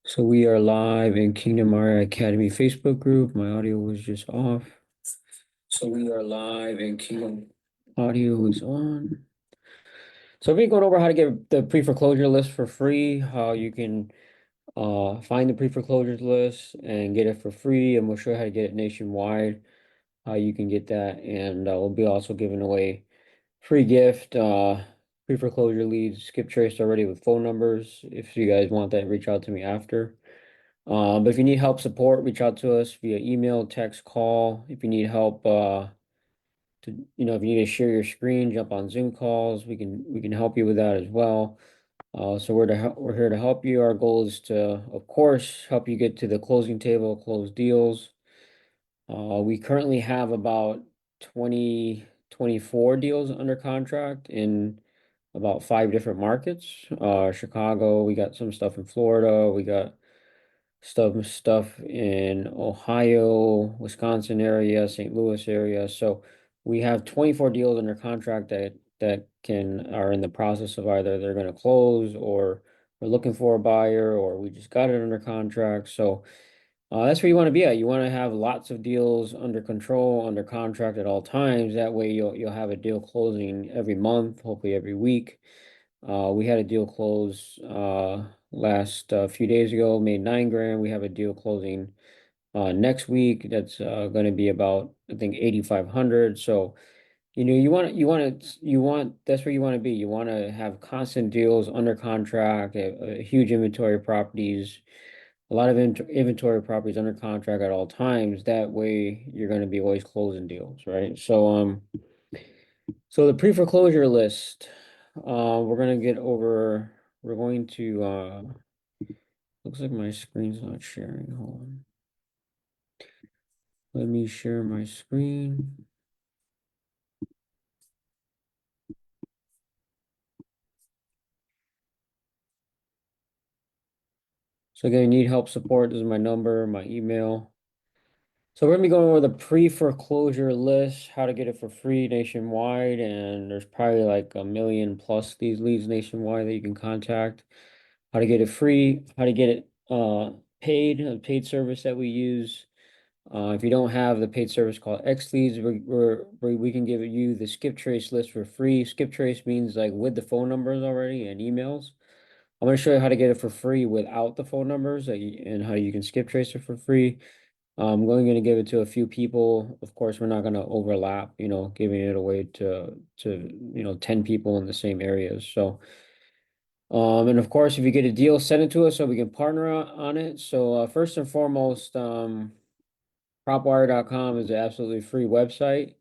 So we are live in Kingdom Mara Academy Facebook group. My audio was just off. So we are live in Kingdom. Audio is on. So we're going over how to get the pre-foreclosure list for free, how you can find the pre-foreclosures list and get it for free, and we'll show you how to get it nationwide, how you can get that, and we'll be also giving away free gift, pre-foreclosure leads, skip traced already with phone numbers. If you guys want that, reach out to me after. But if you need help support, reach out to us via email, text, call. If you need help, if you need to share your screen, jump on Zoom calls. We can help you with that as well. So we're here to help you. Our goal is to, of course, help you get to the closing table, close deals. We currently have about 24 deals under contract in about 5 different markets. Chicago, we got some stuff in Florida, we got stuff in Ohio, Wisconsin area, St. Louis area. So we have 24 deals under contract that can are in the process of either they're going to close or we're looking for a buyer or we just got it under contract. So that's where you want to be at. You want to have lots of deals under control, under contract at all times. That way you'll have a deal closing every month, hopefully every week. We had a deal close last few days ago, made 9 grand. We have a deal closing next week. That's going to be about, I think, 8,500. So, that's where you want to be. You want to have constant deals under contract, a huge inventory of properties, a lot of inventory of properties under contract at all times. That way you're going to be always closing deals, right? So the pre-foreclosure list, we're gonna get over, we're going to, looks like my screen's not sharing. Hold on. Let me share my screen. So again, need help support. This is my number, my email. So we're gonna be going over the pre-foreclosure list, how to get it for free nationwide, and there's probably like a million plus these leads nationwide that you can contact. How to get it free, how to get it paid, a paid service that we use. If you don't have the paid service called X Leads, we can give you the skip trace list for free. Skip trace means like with the phone numbers already and emails. I'm going to show you how to get it for free without the phone numbers and how you can skip trace it for free. I'm going to give it to a few people. Of course, we're not going to overlap, giving it away to 10 people in the same areas. So, and of course, if you get a deal, send it to us so we can partner on it. So, first and foremost, propwire.com is an absolutely free website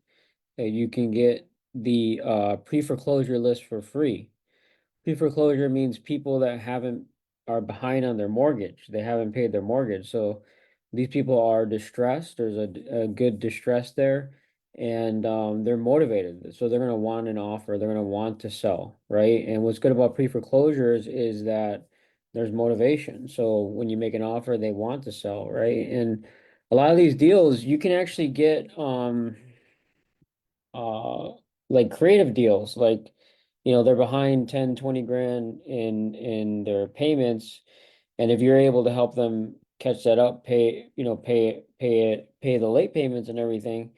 that you can get the pre-foreclosure list for free. Pre-foreclosure means people that haven't are behind on their mortgage. They haven't paid their mortgage. So these people are distressed. There's a good distress there, and they're motivated. So they're going to want an offer. They're going to want to sell, right? And what's good about pre-foreclosures is that there's motivation. So when you make an offer, they want to sell, right? And a lot of these deals, you can actually get uh like creative deals, like they're behind 10, 20 grand in their payments, and if you're able to help them catch that up, pay the late payments and everything,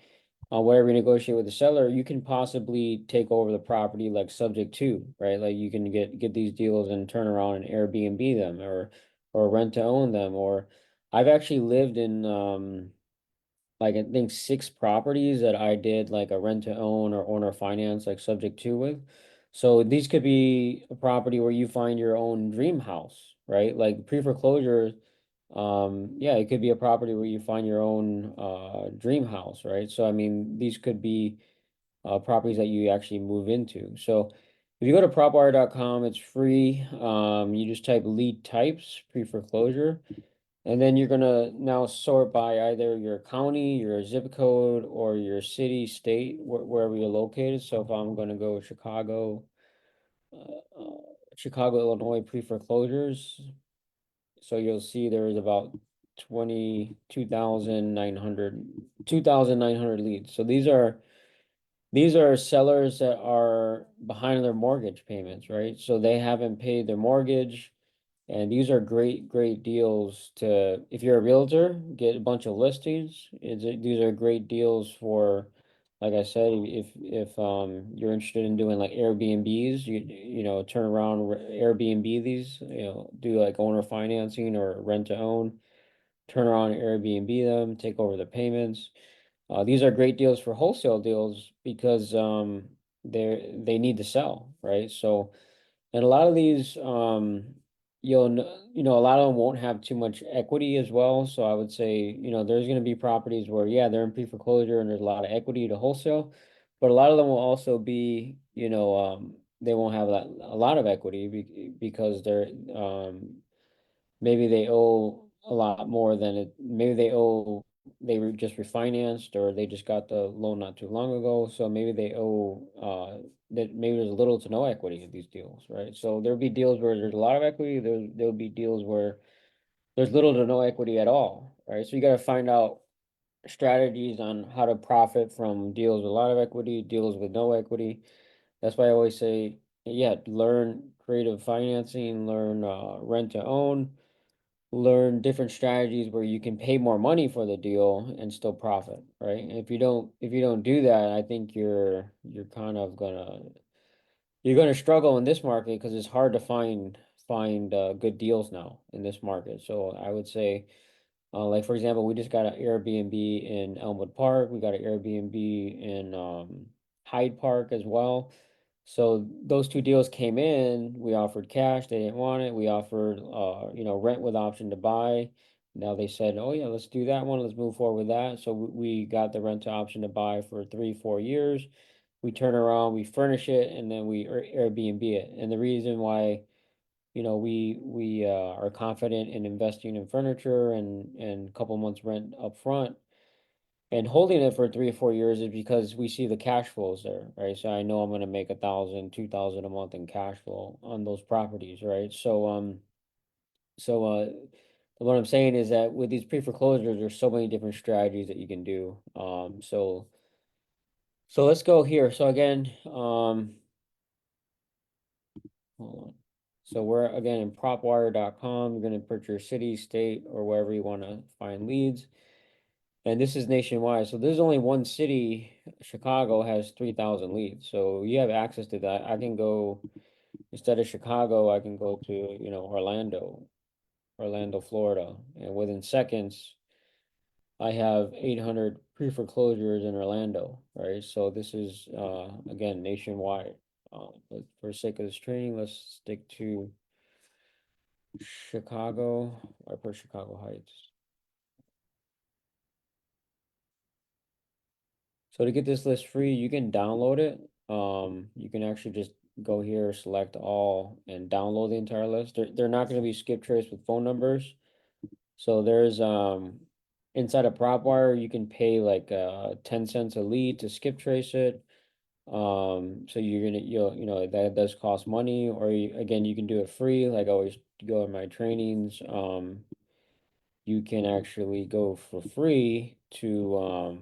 whatever you negotiate with the seller, you can possibly take over the property like subject to, right? Like you can get these deals and turn around and Airbnb them or rent to own them. Or I've actually lived in like I think 6 properties that I did like a rent to own or owner finance like subject to with. So these could be a property where you find your own dream house, right? Like pre-foreclosure, yeah, it could be a property where you find your own dream house, right? So I mean, these could be properties that you actually move into. So if you go to propwire.com, it's free. You just type lead types, pre-foreclosure. And then you're gonna now sort by either your county, your zip code, or your city, state, wherever you're located. So if I'm gonna go uh, uh, Chicago, Illinois pre-foreclosures, so you'll see there's about 2,900 leads. So these are sellers that are behind on their mortgage payments, right? So they haven't paid their mortgage. And these are great deals to, if you're a realtor, get a bunch of listings. These are great deals for, like I said, if you're interested in doing like Airbnbs, turn around Airbnb these, do like owner financing or rent to own, turn around Airbnb them, take over the payments. These are great deals for wholesale deals because they need to sell, right? So, and a lot of these, a lot of them won't have too much equity as well. So I would say, there's going to be properties where, yeah, they're in pre-foreclosure and there's a lot of equity to wholesale, but a lot of them will also be, they won't have a lot of equity because maybe they owe a lot more than it, maybe they were just refinanced or they just got the loan not too long ago. So maybe they owe, that maybe there's little to no equity in these deals, right? So there'll be deals where there's a lot of equity. There'll be deals where there's little to no equity at all, right? So you got to find out strategies on how to profit from deals with a lot of equity, deals with no equity. That's why I always say, yeah, learn creative financing, learn rent to own, learn different strategies where you can pay more money for the deal and still profit, right? And if you don't do that, I think you're kind of gonna struggle in this market because it's hard to find good deals now in this market. So I would say, like for example, we just got an Airbnb in Elmwood Park. We got an Airbnb in Hyde Park as well. So those two deals came in. We offered cash. They didn't want it. We offered, rent with option to buy. Now they said, "Oh yeah, let's do that one. Let's move forward with that." So we got the rent to option to buy for 3, 4 years. We turn around, we furnish it, and then we Airbnb it. And the reason why we are confident in investing in furniture and a couple months rent up front and holding it for 3 or 4 years is because we see the cash flows there, right? So I know I'm gonna make 1,000, 2,000 a month in cash flow on those properties, right? So what I'm saying is that with these pre-foreclosures, there's so many different strategies that you can do. So let's go here. So again, hold on. So we're again in propwire.com. You're going to put your city, state, or wherever you want to find leads. And this is nationwide. So there's only one city, Chicago has 3,000 leads. So you have access to that. I can go, instead of Chicago, I can go to, Orlando, Florida. And within seconds, I have 800 pre-foreclosures in Orlando, right? So this is, again, nationwide. But for sake of this training, let's stick to Chicago. I put Chicago Heights. So to get this list free, you can download it. You can actually just go here, select all, and download the entire list. They're not going to be skip traced with phone numbers. So there's inside of PropWire, you can pay like 10 cents a lead to skip trace it. So that does cost money, or again, you can do it free. Like I always go in my trainings. You can actually go for free to of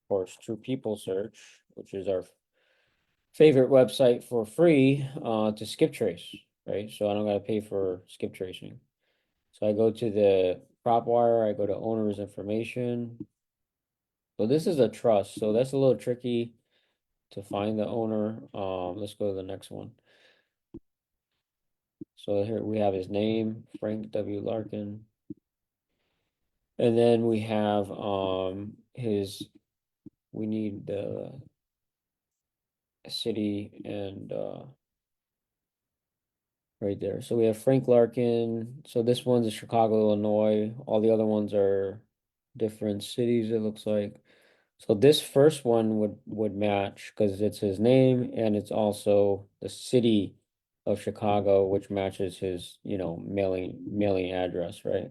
course, True People Search, which is our favorite website for free to skip trace, right? So I don't gotta pay for skip tracing. So I go to the PropWire, I go to owner's information. So this is a trust, so that's a little tricky to find the owner. Let's go to the next one. So here we have his name, Frank W. Larkin. And then we have we need the city and right there. So we have Frank Larkin. So this one's in Chicago, Illinois. All the other ones are different cities, it looks like. So this first one would match because it's his name and it's also the city of Chicago, which matches his, mailing address, right?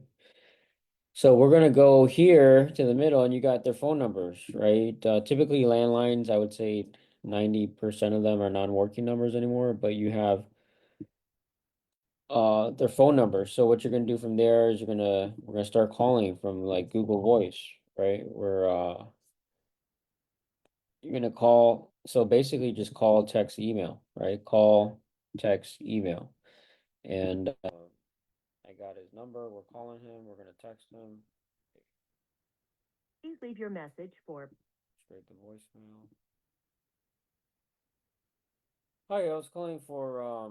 So we're gonna go here to the middle and you got their phone numbers, right? Typically landlines, I would say 90% of them are non-working numbers anymore, but you have their phone numbers. So what you're gonna do from there is we're gonna start calling from like Google Voice, right? You're gonna call, so basically just call, text, email, right? Call, text, email. And I got his number. We're calling him. We're gonna text him. Please leave your message for Straight to voicemail. Hi, I was calling for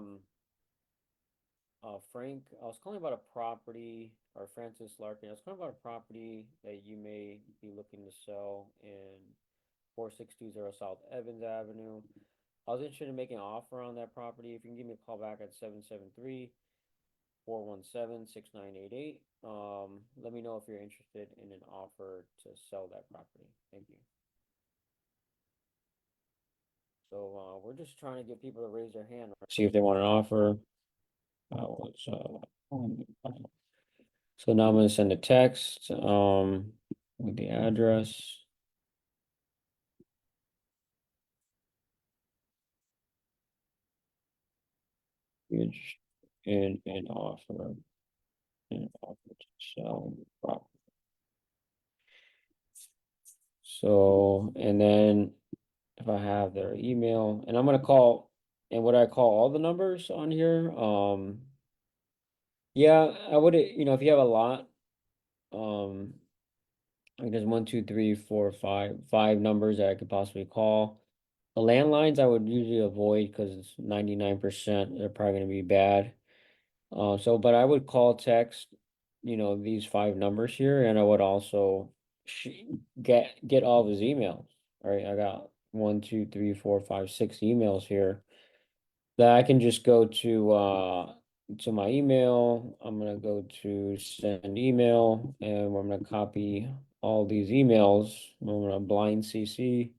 Frank. I was calling about a property, or Francis Larkin. I was calling about a property that you may be looking to sell in 4620 South Evans Avenue. I was interested in making an offer on that property. If you can give me a call back at 773-417-6988. Let me know if you're interested in an offer to sell that property. Thank you. So we're just trying to get people to raise their hand, see if they want an offer. So now I'm gonna send a text with the address. Which and an offer to sell property. So and then if I have their email, and I'm gonna call, and would I call all the numbers on here? Yeah, I would, if you have a lot, like there's one, two, three, four, five numbers that I could possibly call. The landlines I would usually avoid because it's 99%, they're probably gonna be bad. But I would call, text, these five numbers here, and I would also sh get all of his emails. All right, I got one, two, three, four, five, six emails here that I can just go to my email. I'm gonna go to send email, and I'm gonna copy all these emails. I'm gonna blind CC,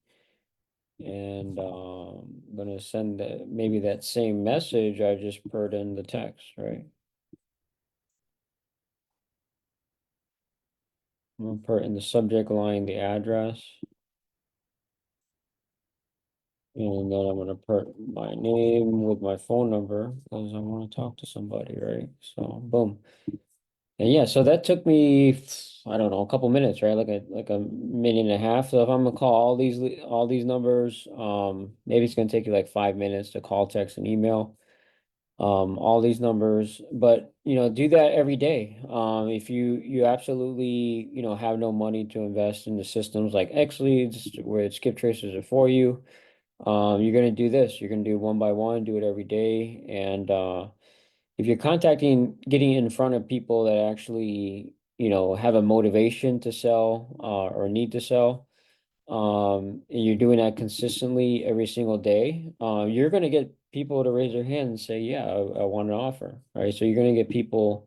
and I'm gonna send maybe that same message I just put in the text, right? I'm gonna put in the subject line the address, and then I'm gonna put my name with my phone number because I want to talk to somebody, right? So boom. And yeah, so that took me, I don't know, a couple minutes, right? Like a minute and a half. So if I'm gonna call all these numbers, maybe it's gonna take you like 5 minutes to call, text, and email, all these numbers. But do that every day. If you absolutely have no money to invest in the systems like X Leads, where skip tracers are for you, you're gonna do this. You're gonna do one by one, do it every day, and if you're getting in front of people that actually, have a motivation to sell, or need to sell, and you're doing that consistently every single day, you're going to get people to raise their hand and say, yeah, I want an offer, right? So you're going to get people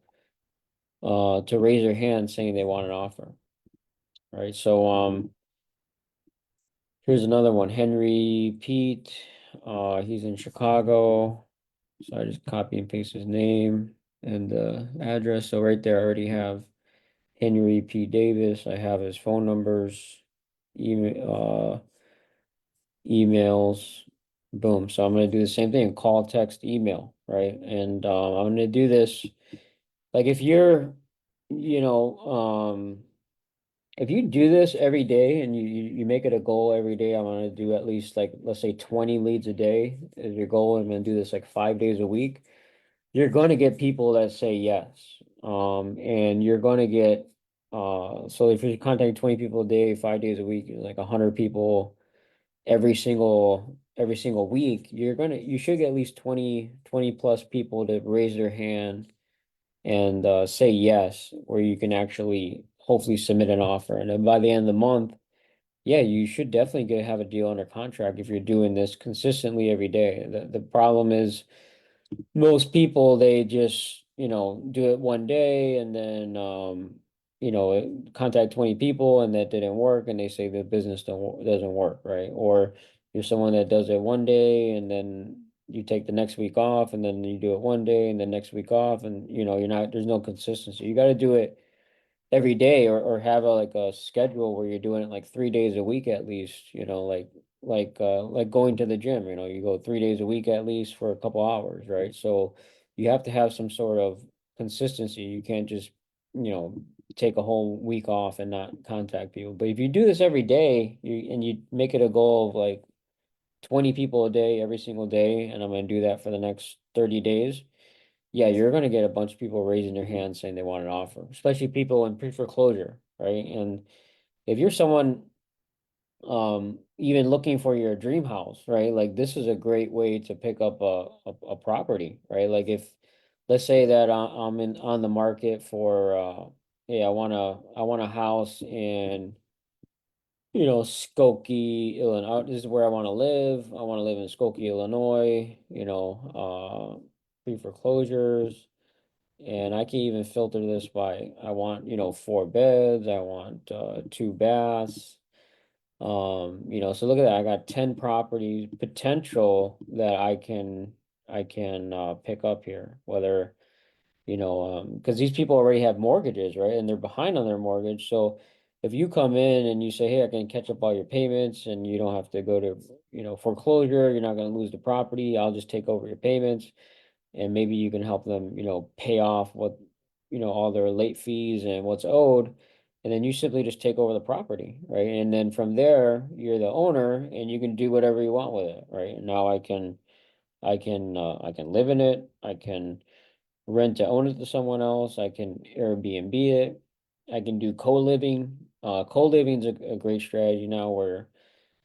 to raise their hand saying they want an offer, right? So here's another one, Henry Pete, he's in Chicago. So I just copy and paste his name and the address. So right there, I already have Henry P. Davis. I have his phone numbers, emails. Boom. So I'm going to do the same thing, call, text, email, right? And I'm going to do this. Like you know, if you do this every day and you make it a goal every day, I'm going to do at least, like, let's say 20 leads a day is your goal. I'm going to do this like 5 days a week. You're going to get people that say yes. And you're going to get, so if you're contacting 20 people a day, 5 days a week, like 100 people every single week, you should get at least 20 plus people to raise their hand and say yes, where you can actually hopefully submit an offer. And then by the end of the month, yeah, you should definitely have a deal under contract if you're doing this consistently every day. The problem is most people, they just do it one day, and then contact 20 people and that didn't work, and they say the business doesn't work, right? Or you're someone that does it one day and then you take the next week off, and then you do it one day and the next week off, and there's no consistency. You got to do it every day, or have like a schedule where you're doing it like 3 days a week at least, like going to the gym, you go 3 days a week at least for a couple hours, right? So you have to have some sort of consistency. You can't just, you know, take a whole week off and not contact people. But if you do this every day, you make it a goal of like 20 people a day every single day, and I'm going to do that for the next 30 days. yeah, you're gonna get a bunch of people raising their hands saying they want an offer, especially people in pre-foreclosure, right? And if you're someone even looking for your dream house, right? Like this is a great way to pick up a property, right? Like if let's say that I'm in on the market for hey, I want a house in Skokie, Illinois. This is where I want to live. I want to live in Skokie, Illinois, pre-foreclosures. And I can even filter this by I want, 4 beds, I want 2 baths. So look at that. I got 10 properties potential that I can pick up here, whether because these people already have mortgages, right? And they're behind on their mortgage. So if you come in and you say, hey, I can catch up all your payments and you don't have to go to, foreclosure, you're not going to lose the property. I'll just take over your payments and maybe you can help them, pay off what, all their late fees and what's owed. And then you simply just take over the property, right? And then from there, you're the owner and you can do whatever you want with it, right? And now I can live in it. I can rent to own it to someone else. I can Airbnb it. I can do co-living. Co-living is a great strategy now where,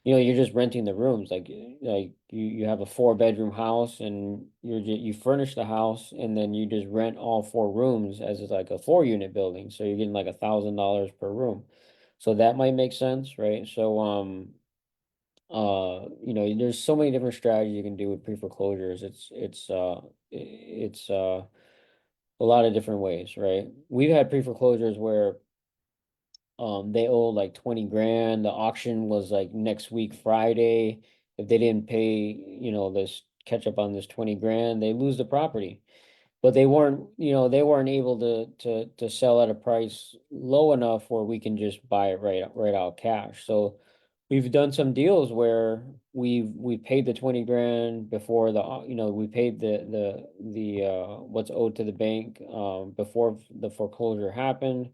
you're just renting the rooms. Like you have a 4 bedroom house and you furnish the house and then you just rent all 4 rooms as it's like a 4 unit building. So you're getting like $1,000 per room. So that might make sense, right? So there's so many different strategies you can do with pre-foreclosures. It's a lot of different ways, right? We've had pre-foreclosures where they owe like 20 grand. The auction was like next week, Friday. If they didn't pay, this catch up on this 20 grand, they lose the property. But they weren't able to sell at a price low enough where we can just buy it right out cash. So we've done some deals where we paid the 20 grand before we paid the what's owed to the bank before the foreclosure happened.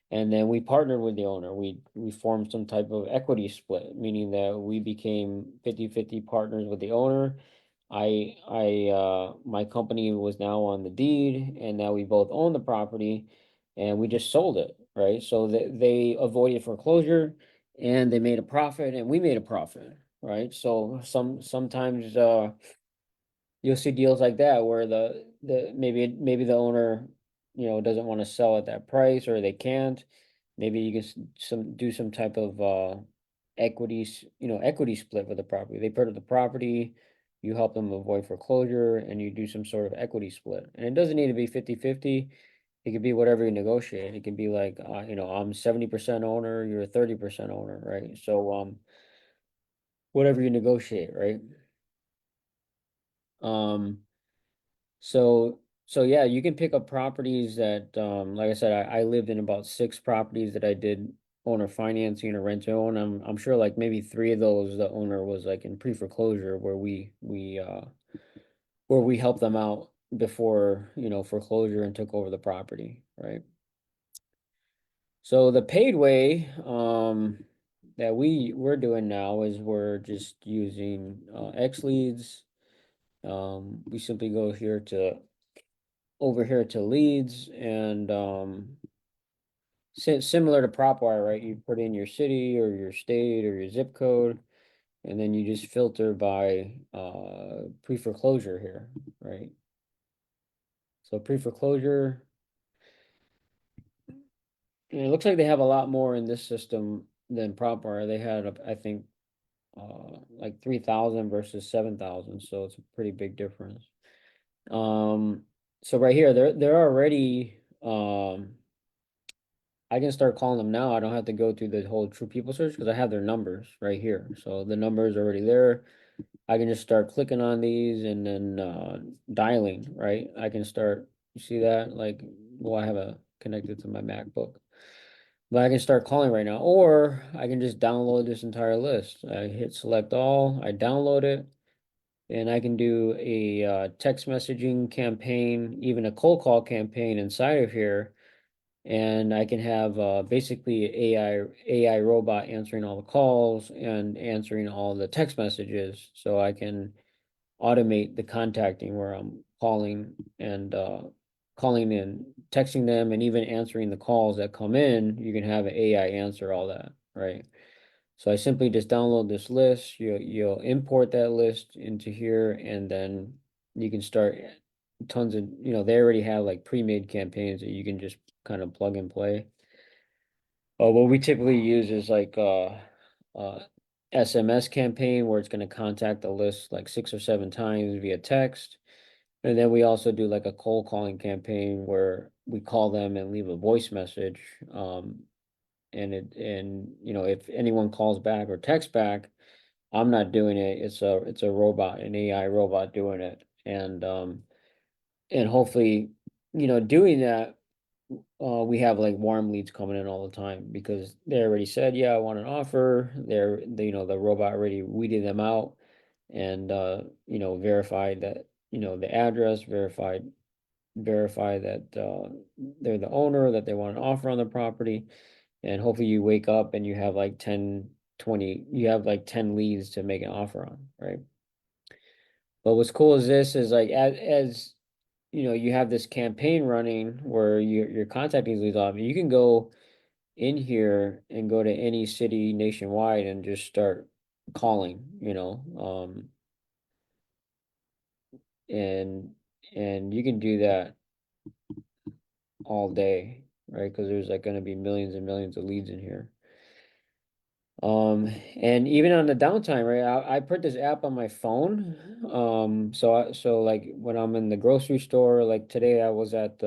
And then we partnered with the owner. We formed some type of equity split, meaning that we became 50-50 partners with the owner. My company was now on the deed, and now we both own the property, and we just sold it, right? So they avoided foreclosure, and they made a profit, and we made a profit, right? So sometimes you'll see deals like that where maybe the owner, doesn't want to sell at that price or they can't. Maybe you can do some type of equity split with the property. They purchase the property, you help them avoid foreclosure, and you do some sort of equity split. And it doesn't need to be 50-50. It could be whatever you negotiate. It can be like, I'm 70% owner, you're 30% owner, right? So whatever you negotiate, right? Um, so yeah, you can pick up properties that, like I said, I lived in about 6 properties that I did owner financing or rent to own. I'm sure like maybe 3 of those, the owner was like in pre-foreclosure where we helped them out before, foreclosure and took over the property, right? So the paid way, that we're doing now is we're just using, X leads. We simply go here to over here to leads and similar to PropWire, right? You put in your city or your state or your zip code, and then you just filter by pre-foreclosure here, right? So pre-foreclosure, and it looks like they have a lot more in this system than PropWire. They had, I think, like 3,000 versus 7,000, so it's a pretty big difference. So right here, they're already I can start calling them now. I don't have to go through the whole True People search because I have their numbers right here. So the numbers are already there. I can just start clicking on these and then dialing, right? I can start, you see that? Like, well, I have a connected to my MacBook. But I can start calling right now, or I can just download this entire list. I hit select all, I download it, and I can do a text messaging campaign, even a cold call campaign inside of here, and I can have basically AI robot answering all the calls and answering all the text messages, so I can automate the contacting where calling and calling in, texting them, and even answering the calls that come in. You can have an AI answer all that, right? So I simply just download this list. You'll import that list into here, and then you can start tons of, they already have like pre-made campaigns that you can just kind of plug and play. What we typically use is like uh SMS campaign where it's going to contact the list like 6 or 7 times via text. And then we also do like a cold calling campaign where we call them and leave a voice message. And if anyone calls back or texts back, I'm not doing it. It's a robot, an AI robot doing it. And hopefully, doing that, we have like warm leads coming in all the time because they already said, yeah, I want an offer. The robot already weeded them out and verified that, the address, verify that they're the owner, that they want an offer on the property. And hopefully you wake up and you have like 10, 20, you have like 10 leads to make an offer on, right? But what's cool is this is like as you have this campaign running where you're contacting these leads off, you can go in here and go to any city nationwide and just start calling, and you can do that all day, right? Because there's like going to be millions and millions of leads in here. And even on the downtime, right? I put this app on my phone. So like when I'm in the grocery store, like today I was at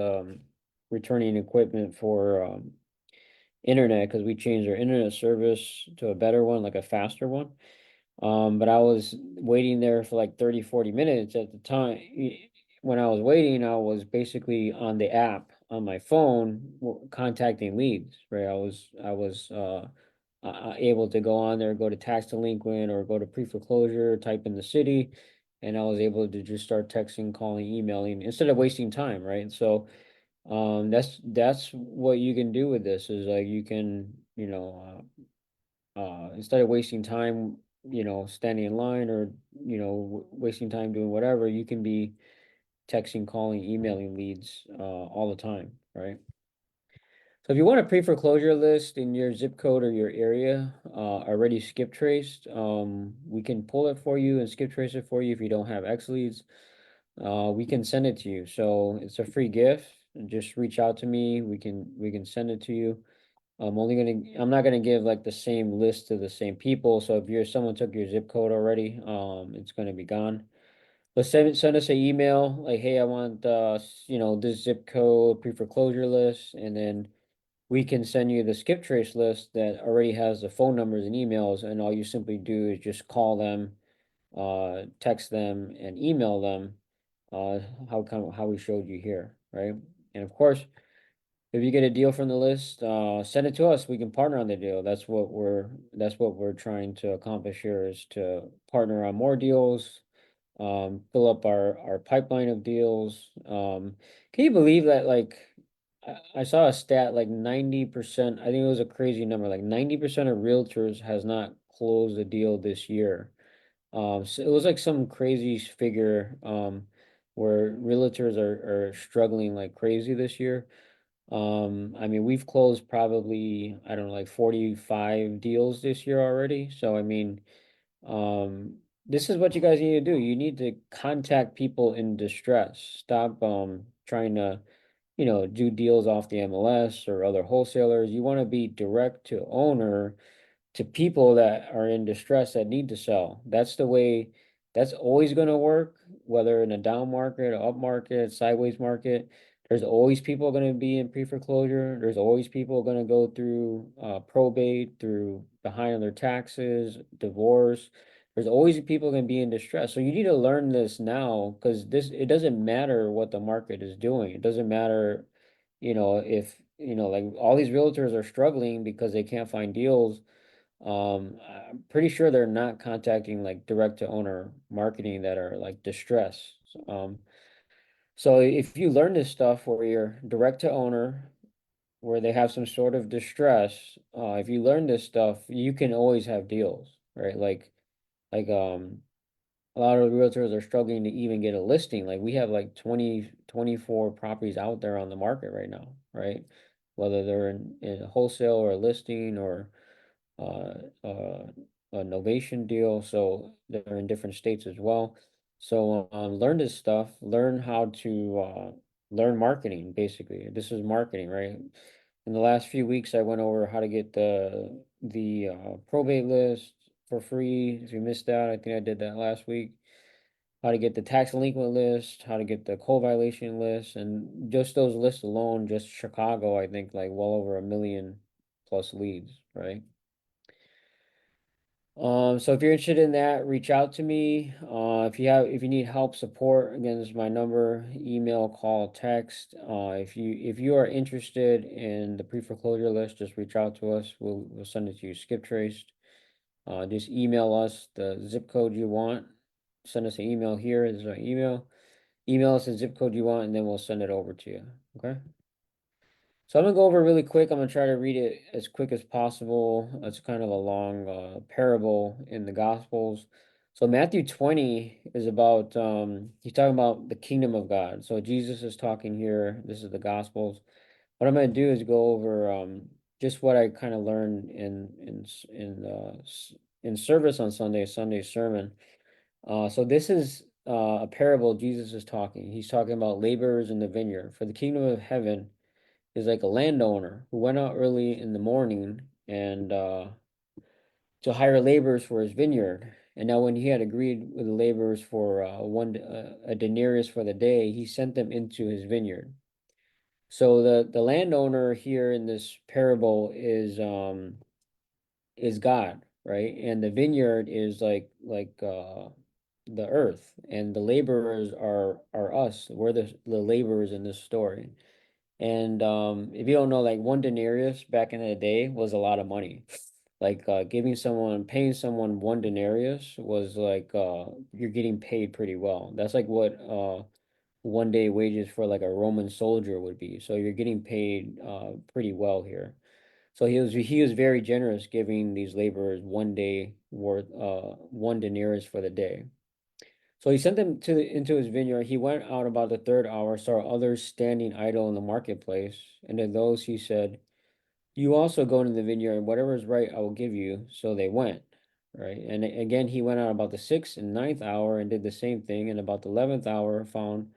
returning equipment for internet because we changed our internet service to a better one, like a faster one. But I was waiting there for like 30, 40 minutes at the time. When I was waiting, I was basically on the app on my phone contacting leads, right? I was able to go on there, go to tax delinquent or go to pre-foreclosure, type in the city, and I was able to just start texting, calling, emailing instead of wasting time, right? So that's what you can do with this is like you can, instead of wasting time, standing in line or, wasting time doing whatever, you can be texting, calling, emailing leads all the time, right? So if you want a pre-foreclosure list in your zip code or your area, already skip traced, we can pull it for you and skip trace it for you if you don't have X leads. We can send it to you. So it's a free gift. Just reach out to me. We can send it to you. I'm not gonna give like the same list to the same people. So if someone took your zip code already, it's gonna be gone. But send us an email like, hey, I want this zip code pre-foreclosure list, and then we can send you the skip trace list that already has the phone numbers and emails, and all you simply do is just call them, text them, and email them, how we showed you here, right? And of course, if you get a deal from the list, send it to us. We can partner on the deal. That's what we're trying to accomplish here is to partner on more deals, fill up our pipeline of deals. Can you believe that like I saw a stat like 90%, I think it was a crazy number, like 90% of realtors has not closed a deal this year. So it was like some crazy figure where realtors are struggling like crazy this year. I mean, we've closed probably, I don't know, like 45 deals this year already. So, I mean, um, this is what you guys need to do. You need to contact people in distress. Stop, trying to, do deals off the MLS or other wholesalers. You want to be direct to owner to people that are in distress that need to sell. That's the way, that's always going to work, whether in a down market, up market, sideways market. There's always people going to be in pre-foreclosure. There's always people going to go through probate, through behind on their taxes, divorce. There's always people going to be in distress. So you need to learn this now because it doesn't matter what the market is doing. It doesn't matter, if, like all these realtors are struggling because they can't find deals. I'm pretty sure they're not contacting like direct to owner marketing that are like distress. So if you learn this stuff where you're direct to owner, where they have some sort of distress, if you learn this stuff, you can always have deals, right? Like a lot of realtors are struggling to even get a listing. Like we have like 24 properties out there on the market right now, right? Whether they're in a wholesale or a listing or uh, uh, a novation deal. So they're in different states as well. So learn this stuff, learn how to learn marketing, basically. This is marketing, right? In the last few weeks, I went over how to get the probate list for free. If you missed that, I think I did that last week. How to get the tax delinquent list, how to get the code violation list, and just those lists alone, just Chicago, I think like well over 1 million plus leads, right? So if you're interested in that, reach out to me. If you need help, support, again, this is my number, email, call, text. If you are interested in the pre-foreclosure list, just reach out to us. We'll send it to you skip traced. Just email us the zip code you want. Send us an email here. This is our email. Email us the zip code you want, and then we'll send it over to you. Okay. So I'm gonna go over really quick. I'm gonna try to read it as quick as possible. It's kind of a long parable in the Gospels. So Matthew 20 is about he's talking about the kingdom of God. So Jesus is talking here. This is the Gospels. What I'm gonna do is go over just what I kind of learned in service on Sunday, Sunday sermon. So this is a parable Jesus is talking. He's talking about laborers in the vineyard. For the kingdom of heaven is like a landowner who went out early in the morning and to hire laborers for his vineyard. And now, when he had agreed with the laborers for a denarius for the day, he sent them into his vineyard. So the landowner here in this parable is God, right? And the vineyard is like the earth, and the laborers are us. We're the laborers in this story. And if you don't know, like one denarius back in the day was a lot of money. Like paying someone one denarius was like you're getting paid pretty well. That's like what 1 day wages for like a Roman soldier would be. So you're getting paid pretty well here. So he was very generous, giving these laborers 1 day worth one denarius for the day. So he sent them into his vineyard. He went out about the third hour, saw others standing idle in the marketplace, and to those he said, "You also go into the vineyard, and whatever is right, I will give you." So they went, right? And again, he went out about the sixth and ninth hour and did the same thing. And about the 11th hour, found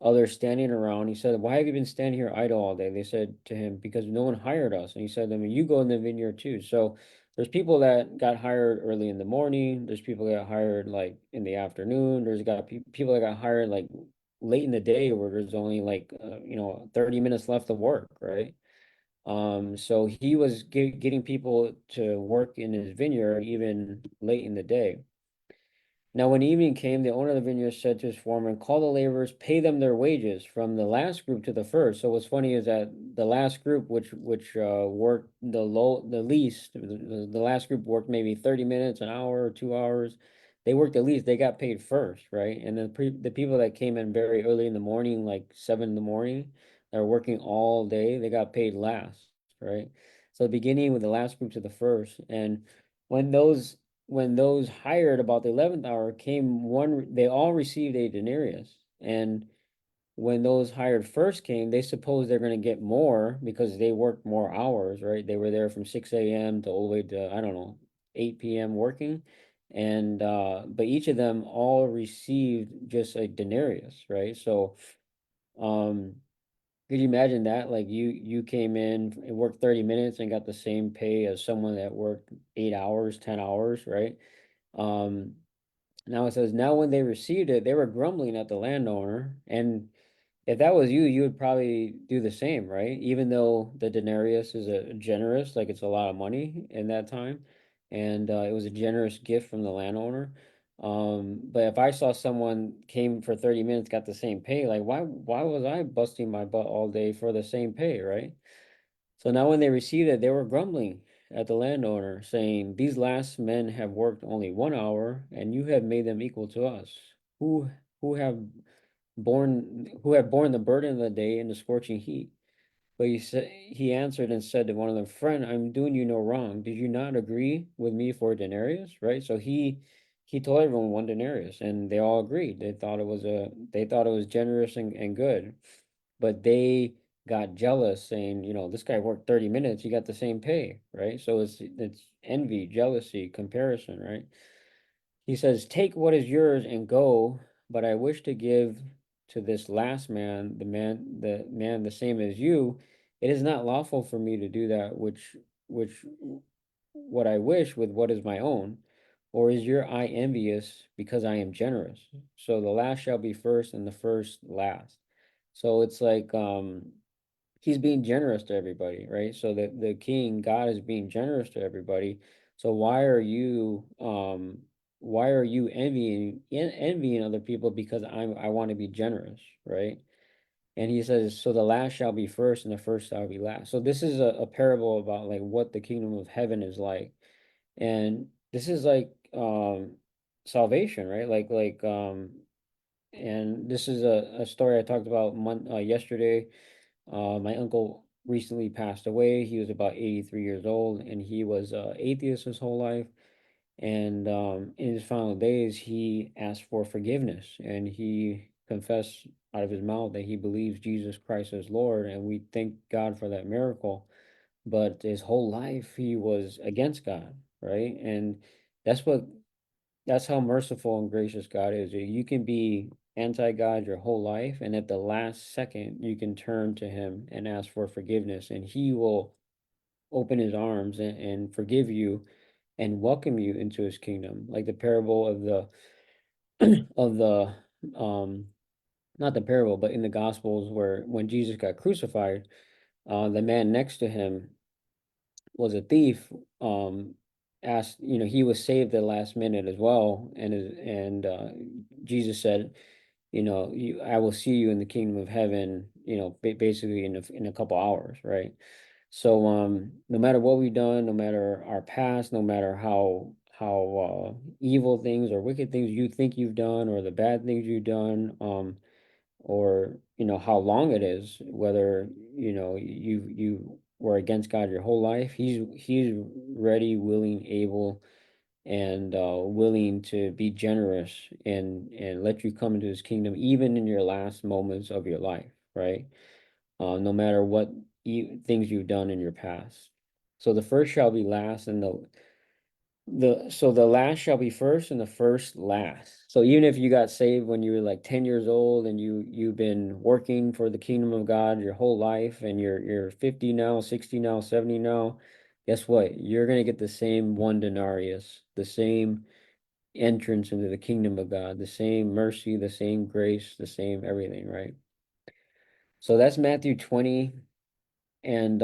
others standing around. He said, "Why have you been standing here idle all day?" They said to him, "Because no one hired us." And he said to them, "You go in the vineyard too." So there's people that got hired early in the morning. There's people that got hired like in the afternoon. There's got people that got hired like late in the day where there's only like 30 minutes left of work, right? So he was getting people to work in his vineyard even late in the day. Now, when evening came, the owner of the vineyard said to his foreman, "Call the laborers, pay them their wages from the last group to the first." So what's funny is that the last group, which worked the least, the last group worked maybe 30 minutes, an hour, or 2 hours. They worked the least. They got paid first, right? And then the people that came in very early in the morning, like 7 in the morning, that are working all day, they got paid last, right? So beginning with the last group to the first, and when those when those hired about the 11th hour came, they all received a denarius. And when those hired first came, they supposed they're going to get more because they worked more hours, right? They were there from 6 a.m. to all the way to, I don't know, 8 p.m. working. And but each of them all received just a denarius, right? So um could you imagine that? Like you came in and worked 30 minutes and got the same pay as someone that worked 8 hours, 10 hours, right? Um, Now it says, now when they received it, they were grumbling at the landowner. And if that was you, you would probably do the same, right? Even though the denarius is a generous, like it's a lot of money in that time, and it was a generous gift from the landowner. But if I saw someone came for 30 minutes, got the same pay, like why was I busting my butt all day for the same pay, right? So now when they received it, they were grumbling at the landowner, saying, "These last men have worked only 1 hour, and you have made them equal to us, who who have borne the burden of the day in the scorching heat." But he answered and said to one of them, "Friend, I'm doing you no wrong. Did you not agree with me for a denarius?" Right? So he he told everyone one denarius, and they all agreed. They thought it was generous and good, but they got jealous, saying, this guy worked 30 minutes, he got the same pay, right? So it's envy, jealousy, comparison, right? He says, "Take what is yours and go, but I wish to give to this last man, the man the same as you. It is not lawful for me to do that which what I wish with what is my own. Or is your eye envious because I am generous? So the last shall be first and the first last." So it's like he's being generous to everybody, right? So the king, God, is being generous to everybody. So why are you envying other people because I want to be generous, right? And he says, so the last shall be first and the first shall be last. So this is a parable about like what the kingdom of heaven is like. And this is like salvation, right? And this is a story I talked about yesterday. My uncle recently passed away. He was about 83 years old, and he was atheist his whole life. And in his final days, he asked for forgiveness, and he confessed out of his mouth that he believes Jesus Christ is Lord, and we thank God for that miracle. But his whole life, he was against God, right? And that's what that's how merciful and gracious God is. You can be anti-God your whole life, and at the last second, you can turn to Him and ask for forgiveness, and He will open His arms and forgive you and welcome you into His kingdom. Like the parable of the of the not the parable, but in the Gospels where when Jesus got crucified, the man next to him was a thief. Asked, he was saved at the last minute as well, and Jesus said, I will see you in the kingdom of heaven, basically in a couple hours, right? So no matter what we've done, no matter our past, no matter how evil things or wicked things you think you've done, or the bad things you've done, or how long it is, whether you were against God your whole life, he's ready, willing, able, and willing to be generous and let you come into his kingdom even in your last moments of your life, right? No matter what things you've done in your past. So the first shall be last, and the last shall be first and the first last. So even if you got saved when you were like 10 years old, and you've been working for the kingdom of God your whole life, and you're 50 now, 60 now, 70 now, guess what? You're gonna get the same one denarius, the same entrance into the kingdom of God, the same mercy, the same grace, the same everything, right? So that's Matthew 20. And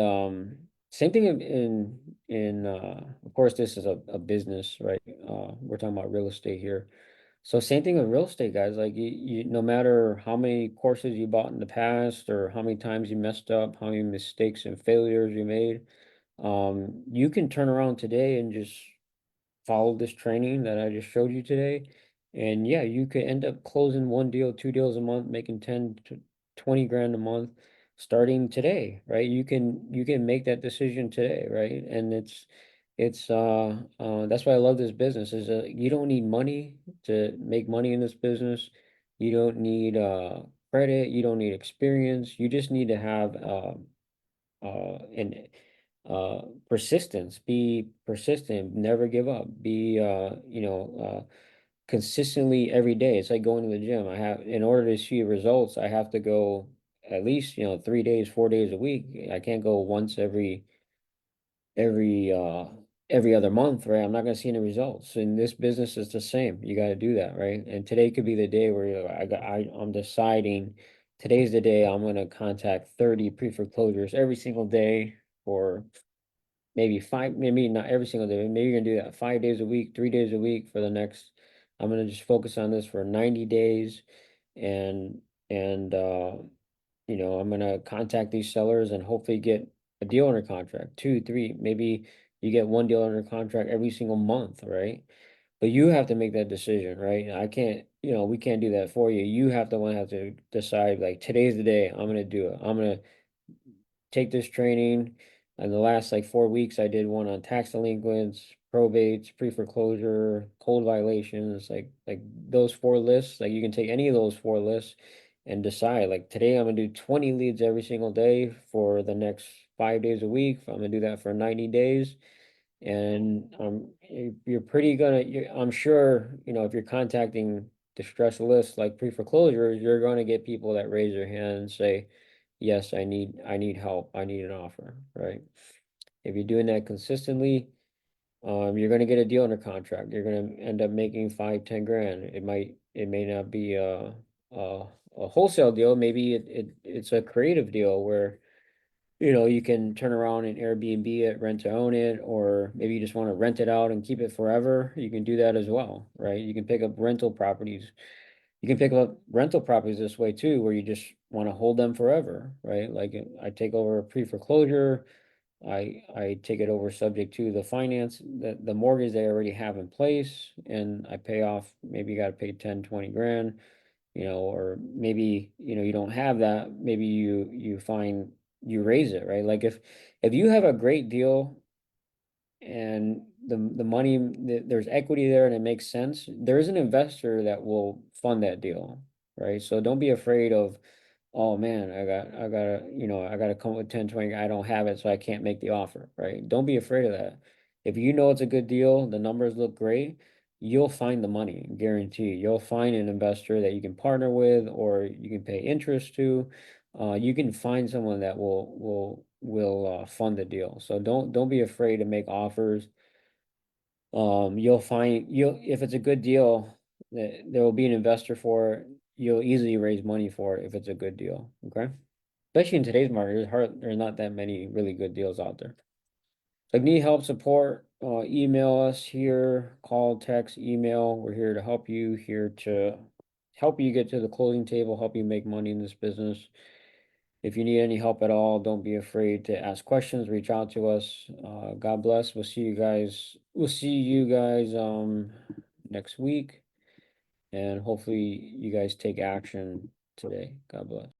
same thing in of course this is a business, right? We're talking about real estate here. So same thing with real estate, guys. Like no matter how many courses you bought in the past, or how many times you messed up, how many mistakes and failures you made, you can turn around today and just follow this training that I just showed you today. And yeah, you could end up closing one deal, two deals a month, making 10 to 20 grand a month starting today, right? You can make that decision today, right? And it's that's why I love this business, is you don't need money to make money in this business. You don't need credit, you don't need experience. You just need to have and persistence. Be persistent, never give up. Be consistently every day. It's like going to the gym. In order to see results, I have to go at least 3 days, 4 days a week. I can't go once every uh every other month, right? I'm not going to see any results. In this business, it's the same. You got to do that, right? And today could be the day where I'm deciding today's the day I'm going to contact 30 pre-foreclosures every single day for maybe five, maybe not every single day. Maybe you're gonna do that 5 days a week, 3 days a week for the next. I'm gonna just focus on this for 90 days, and and I'm gonna contact these sellers and hopefully get a deal under contract, two, three, maybe you get one deal under contract every single month, right? But you have to make that decision, right? I can't, we can't do that for you. You have to decide, like, today's the day I'm gonna do it. I'm gonna take this training. In the last like 4 weeks, I did one on tax delinquents, probates, pre-foreclosure, code violations, like those four lists, like you can take any of those four lists and decide, like today I'm gonna do 20 leads every single day for the next 5 days a week. I'm gonna do that for 90 days. And you're pretty gonna, I'm sure, if you're contacting distress lists like pre-foreclosures, you're gonna get people that raise their hand and say, yes, I need help, I need an offer, right? If you're doing that consistently, you're gonna get a deal under contract. You're gonna end up making 5, 10 grand. It may not be a, a wholesale deal. Maybe it's a creative deal where, you can turn around and Airbnb it, rent to own it, or maybe you just want to rent it out and keep it forever. You can do that as well, right? You can pick up rental properties. You can pick up rental properties this way too, where you just want to hold them forever, right? Like I take over a pre-foreclosure. I take it over subject to the finance, the mortgage they already have in place, and I pay off, maybe you got to pay 10, 20 grand, or maybe, you don't have that. Maybe you raise it, right? Like if you have a great deal and the money, there's equity there and it makes sense, there's an investor that will fund that deal, right? So don't be afraid of, oh man, I gotta come with 10, 20. I don't have it, so I can't make the offer, right? Don't be afraid of that. If you know it's a good deal, the numbers look great, you'll find the money, guarantee. You'll find an investor that you can partner with, or you can pay interest to. You can find someone that will fund the deal. So don't be afraid to make offers. You'll if it's a good deal, there will be an investor for it. You'll easily raise money for it if it's a good deal. Okay. Especially in today's market, there's not that many really good deals out there. If you need help, support, email us here, call, text, email. We're here to help you, here to help you get to the closing table, help you make money in this business. If you need any help at all, don't be afraid to ask questions, reach out to us. God bless. We'll see you guys next week, and hopefully you guys take action today. God bless.